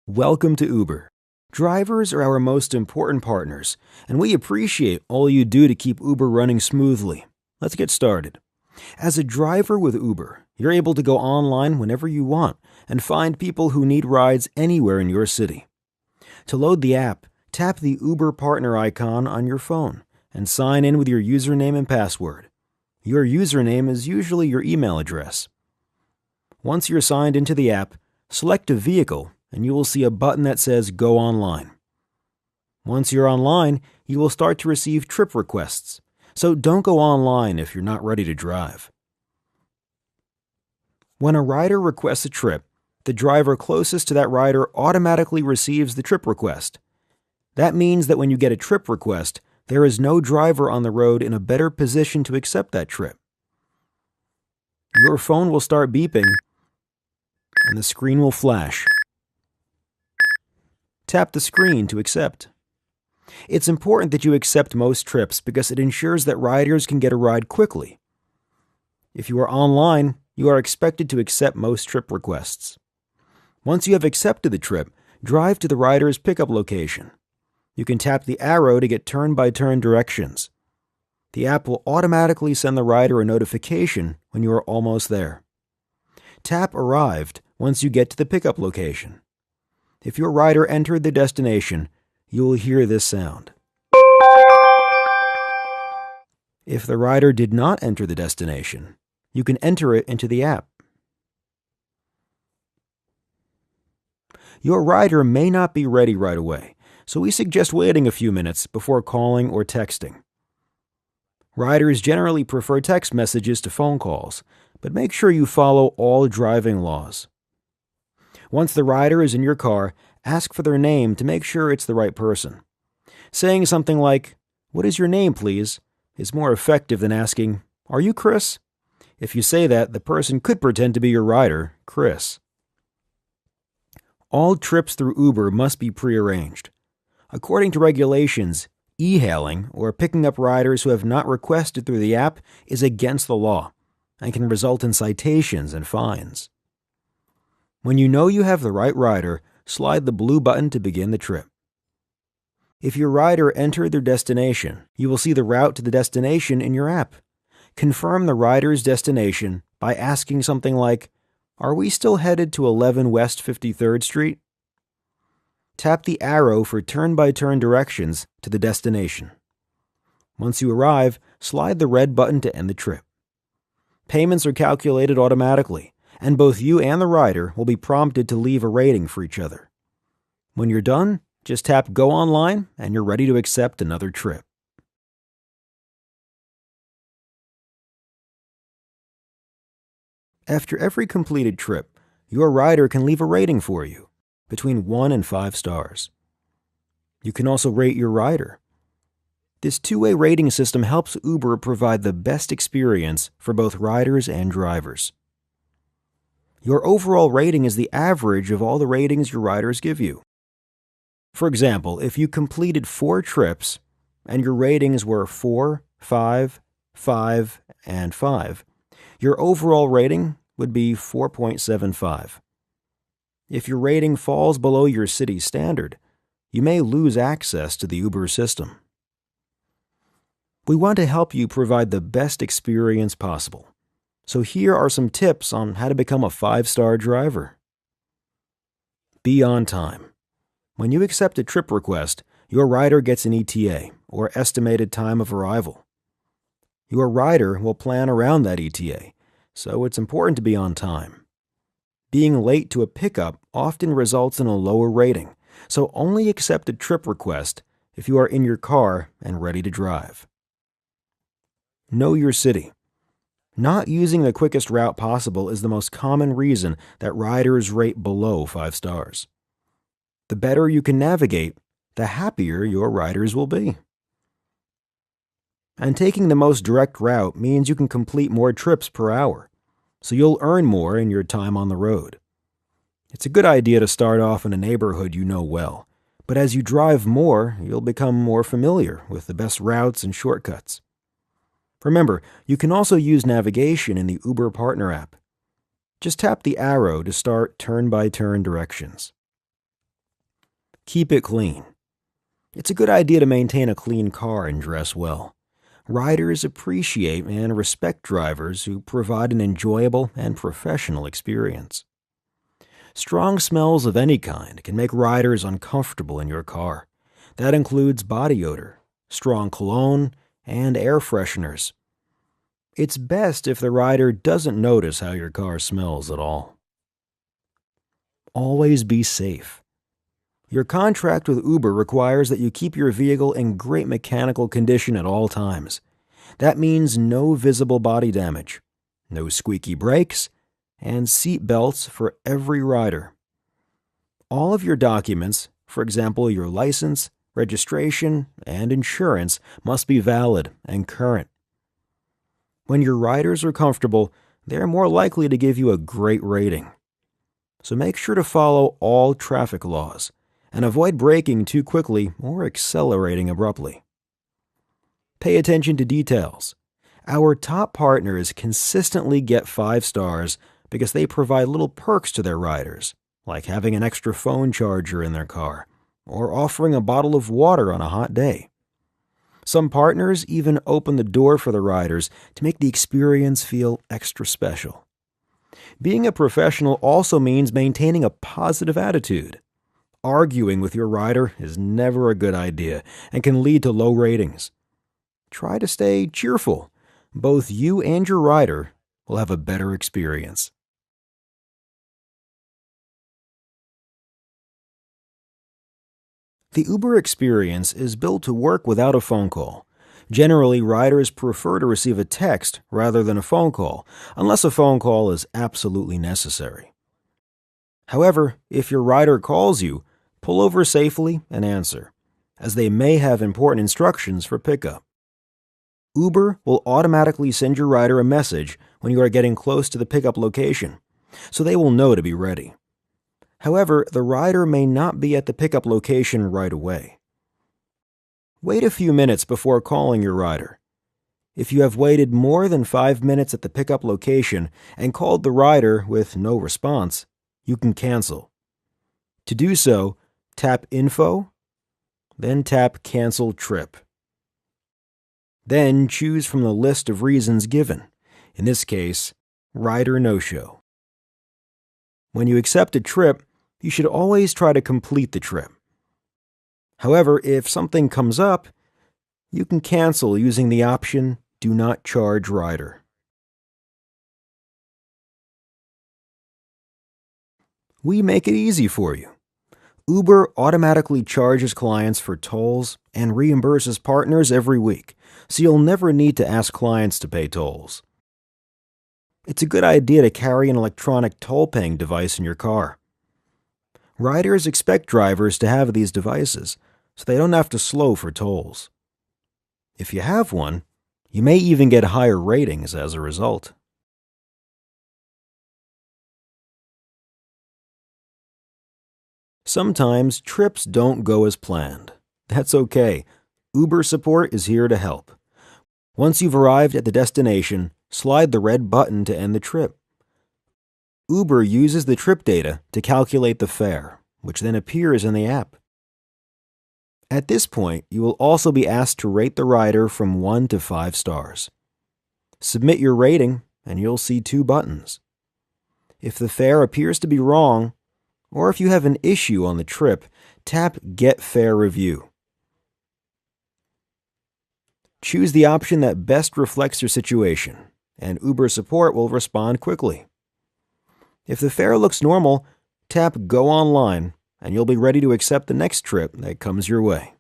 Welcome to Uber. Drivers are our most important partners, and we appreciate all you do to keep Uber running smoothly. Let's get started. As a driver with Uber, you're able to go online whenever you want and find people who need rides anywhere in your city. To load the app, tap the Uber partner icon on your phone and sign in with your username and password. Your username is usually your email address. Once you're signed into the app, select a vehicle and you will see a button that says Go Online. Once you're online, you will start to receive trip requests, so don't go online if you're not ready to drive. When a rider requests a trip, the driver closest to that rider automatically receives the trip request. That means that when you get a trip request, there is no driver on the road in a better position to accept that trip. Your phone will start beeping, and the screen will flash. Tap the screen to accept. It's important that you accept most trips because it ensures that riders can get a ride quickly. If you are online, you are expected to accept most trip requests. Once you have accepted the trip, drive to the rider's pickup location. You can tap the arrow to get turn-by-turn directions. The app will automatically send the rider a notification when you are almost there. Tap Arrived once you get to the pickup location. If your rider entered the destination, you will hear this sound. If the rider did not enter the destination, you can enter it into the app. Your rider may not be ready right away, so we suggest waiting a few minutes before calling or texting. Riders generally prefer text messages to phone calls, but make sure you follow all driving laws. Once the rider is in your car, ask for their name to make sure it's the right person. Saying something like, "What is your name, please?" is more effective than asking, "Are you Chris?" If you say that, the person could pretend to be your rider, Chris. All trips through Uber must be prearranged. According to regulations, e-hailing, or picking up riders who have not requested through the app, is against the law and can result in citations and fines. When you know you have the right rider, slide the blue button to begin the trip. If your rider entered their destination, you will see the route to the destination in your app. Confirm the rider's destination by asking something like, "Are we still headed to 11 West 53rd Street?" Tap the arrow for turn-by-turn directions to the destination. Once you arrive, slide the red button to end the trip. Payments are calculated automatically, and both you and the rider will be prompted to leave a rating for each other. When you're done, just tap Go Online and you're ready to accept another trip. After every completed trip, your rider can leave a rating for you, between 1 and 5 stars. You can also rate your rider. This two-way rating system helps Uber provide the best experience for both riders and drivers. Your overall rating is the average of all the ratings your riders give you. For example, if you completed 4 trips and your ratings were 4, 5, 5, and 5, your overall rating would be 4.75. If your rating falls below your city's standard, you may lose access to the Uber system. We want to help you provide the best experience possible. So here are some tips on how to become a 5-star driver. Be on time. When you accept a trip request, your rider gets an ETA, or estimated time of arrival. Your rider will plan around that ETA, so it's important to be on time. Being late to a pickup often results in a lower rating, so only accept a trip request if you are in your car and ready to drive. Know your city. Not using the quickest route possible is the most common reason that riders rate below 5 stars. The better you can navigate, the happier your riders will be. And taking the most direct route means you can complete more trips per hour, so you'll earn more in your time on the road. It's a good idea to start off in a neighborhood you know well, but as you drive more, you'll become more familiar with the best routes and shortcuts. Remember, you can also use navigation in the Uber Partner app. Just tap the arrow to start turn-by-turn directions. Keep it clean. It's a good idea to maintain a clean car and dress well. Riders appreciate and respect drivers who provide an enjoyable and professional experience. Strong smells of any kind can make riders uncomfortable in your car. That includes body odor, strong cologne, and air fresheners. It's best if the rider doesn't notice how your car smells at all. Always be safe. Your contract with Uber requires that you keep your vehicle in great mechanical condition at all times. That means no visible body damage, no squeaky brakes, and seat belts for every rider. All of your documents, for example your license, registration, and insurance, must be valid and current. When your riders are comfortable, they're more likely to give you a great rating. So make sure to follow all traffic laws and avoid braking too quickly or accelerating abruptly. Pay attention to details. Our top partners consistently get 5 stars because they provide little perks to their riders, like having an extra phone charger in their car or offering a bottle of water on a hot day. Some partners even open the door for the riders to make the experience feel extra special. Being a professional also means maintaining a positive attitude. Arguing with your rider is never a good idea and can lead to low ratings. Try to stay cheerful. Both you and your rider will have a better experience. The Uber experience is built to work without a phone call. Generally, riders prefer to receive a text rather than a phone call, unless a phone call is absolutely necessary. However, if your rider calls you, pull over safely and answer, as they may have important instructions for pickup. Uber will automatically send your rider a message when you are getting close to the pickup location, so they will know to be ready. However, the rider may not be at the pickup location right away. Wait a few minutes before calling your rider. If you have waited more than 5 minutes at the pickup location and called the rider with no response, you can cancel. To do so, tap Info, then tap Cancel Trip. Then choose from the list of reasons given, in this case, rider no-show. When you accept a trip, you should always try to complete the trip. However, if something comes up, you can cancel using the option Do Not Charge Rider. We make it easy for you. Uber automatically charges clients for tolls and reimburses partners every week, so you'll never need to ask clients to pay tolls. It's a good idea to carry an electronic toll-paying device in your car. Riders expect drivers to have these devices, so they don't have to slow for tolls. If you have one, you may even get higher ratings as a result. Sometimes trips don't go as planned. That's okay. Uber support is here to help. Once you've arrived at the destination, slide the red button to end the trip. Uber uses the trip data to calculate the fare, which then appears in the app. At this point, you will also be asked to rate the rider from 1 to 5 stars. Submit your rating, and you'll see 2 buttons. If the fare appears to be wrong, or if you have an issue on the trip, tap Get Fare Review. Choose the option that best reflects your situation, and Uber support will respond quickly. If the fare looks normal, tap Go Online, and you'll be ready to accept the next trip that comes your way.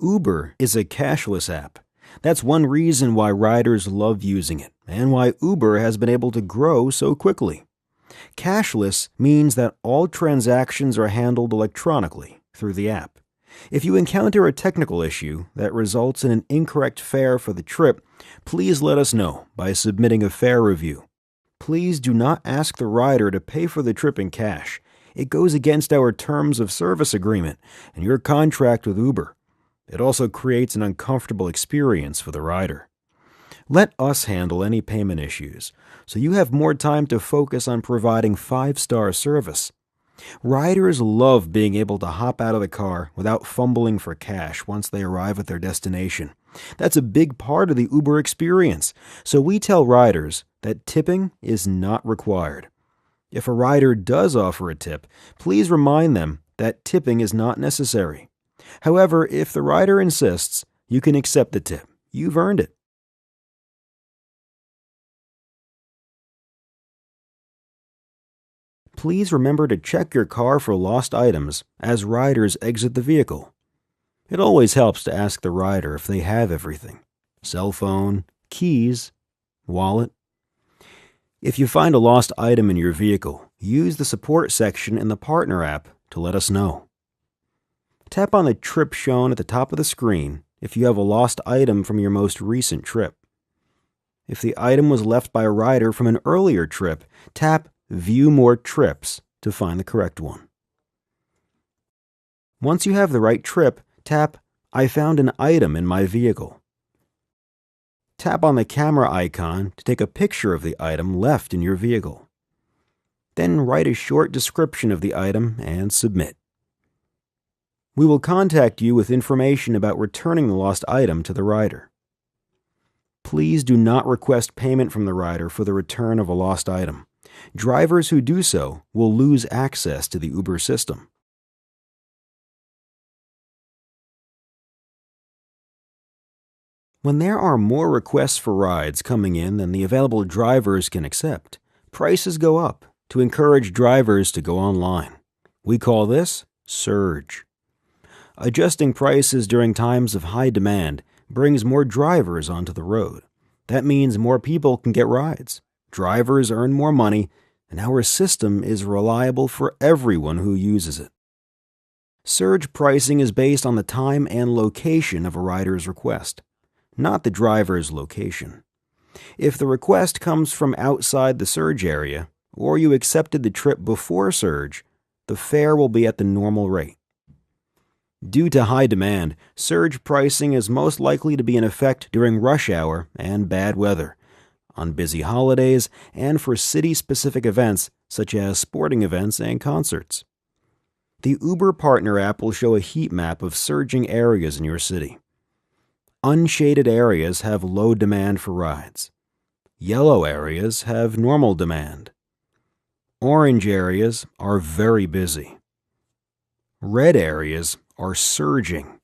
Uber is a cashless app. That's one reason why riders love using it, and why Uber has been able to grow so quickly. Cashless means that all transactions are handled electronically through the app. If you encounter a technical issue that results in an incorrect fare for the trip, please let us know by submitting a fare review. Please do not ask the rider to pay for the trip in cash. It goes against our terms of service agreement and your contract with Uber. It also creates an uncomfortable experience for the rider. Let us handle any payment issues, so you have more time to focus on providing 5-star service. Riders love being able to hop out of the car without fumbling for cash once they arrive at their destination. That's a big part of the Uber experience, so we tell riders that tipping is not required. If a rider does offer a tip, please remind them that tipping is not necessary. However, if the rider insists, you can accept the tip. You've earned it. Please remember to check your car for lost items as riders exit the vehicle. It always helps to ask the rider if they have everything: cell phone, keys, wallet. If you find a lost item in your vehicle, use the support section in the Partner app to let us know. Tap on the trip shown at the top of the screen if you have a lost item from your most recent trip. If the item was left by a rider from an earlier trip, tap View More Trips to find the correct one. Once you have the right trip, tap I found an item in my vehicle. Tap on the camera icon to take a picture of the item left in your vehicle. Then write a short description of the item and submit. We will contact you with information about returning the lost item to the rider. Please do not request payment from the rider for the return of a lost item. Drivers who do so will lose access to the Uber system. When there are more requests for rides coming in than the available drivers can accept, prices go up to encourage drivers to go online. We call this surge. Adjusting prices during times of high demand brings more drivers onto the road. That means more people can get rides. Drivers earn more money, and our system is reliable for everyone who uses it. Surge pricing is based on the time and location of a rider's request, not the driver's location. If the request comes from outside the surge area, or you accepted the trip before surge, the fare will be at the normal rate. Due to high demand, surge pricing is most likely to be in effect during rush hour and bad weather, on busy holidays, and for city-specific events such as sporting events and concerts. The Uber Partner app will show a heat map of surging areas in your city. Unshaded areas have low demand for rides. Yellow areas have normal demand. Orange areas are very busy. Red areas are surging.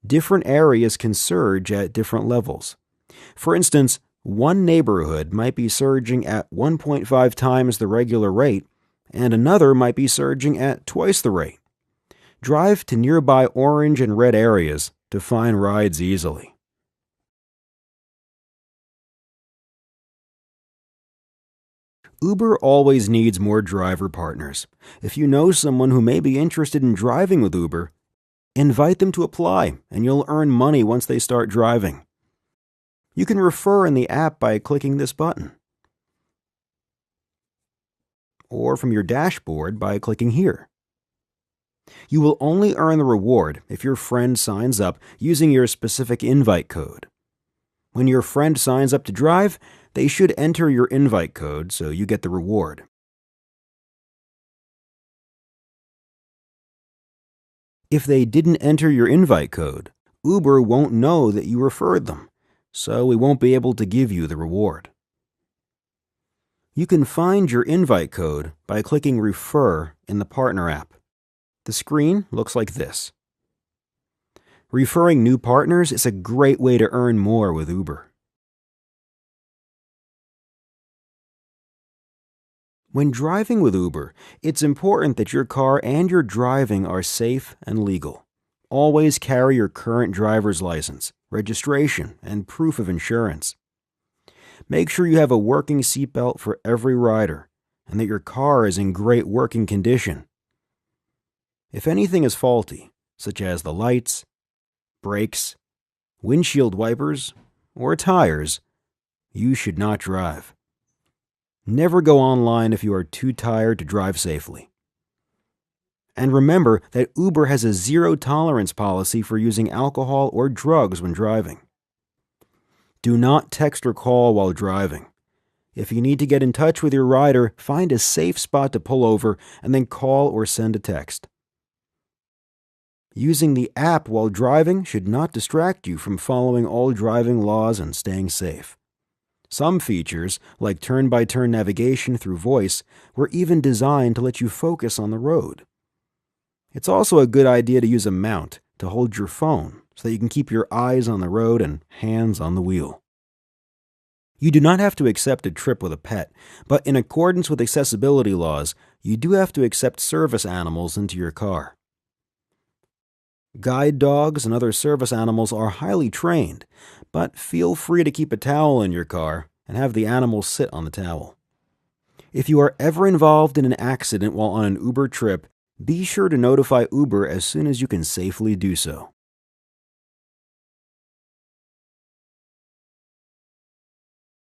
Different areas can surge at different levels. For instance, one neighborhood might be surging at 1.5 times the regular rate, and another might be surging at twice the rate. Drive to nearby orange and red areas to find rides easily. Uber always needs more driver partners. If you know someone who may be interested in driving with Uber, invite them to apply, and you'll earn money once they start driving. You can refer in the app by clicking this button, or from your dashboard by clicking here. You will only earn the reward if your friend signs up using your specific invite code. When your friend signs up to drive, they should enter your invite code so you get the reward. If they didn't enter your invite code, Uber won't know that you referred them, so we won't be able to give you the reward. You can find your invite code by clicking Refer in the Partner app. The screen looks like this. Referring new partners is a great way to earn more with Uber. When driving with Uber, it's important that your car and your driving are safe and legal. Always carry your current driver's license, registration, and proof of insurance. Make sure you have a working seatbelt for every rider and that your car is in great working condition. If anything is faulty, such as the lights, brakes, windshield wipers, or tires, you should not drive. Never go online if you are too tired to drive safely. And remember that Uber has a zero-tolerance policy for using alcohol or drugs when driving. Do not text or call while driving. If you need to get in touch with your rider, find a safe spot to pull over and then call or send a text. Using the app while driving should not distract you from following all driving laws and staying safe. Some features, like turn-by-turn navigation through voice, were even designed to let you focus on the road. It's also a good idea to use a mount to hold your phone so that you can keep your eyes on the road and hands on the wheel. You do not have to accept a trip with a pet, but in accordance with accessibility laws, you do have to accept service animals into your car. Guide dogs and other service animals are highly trained, but feel free to keep a towel in your car and have the animal sit on the towel. If you are ever involved in an accident while on an Uber trip, be sure to notify Uber as soon as you can safely do so.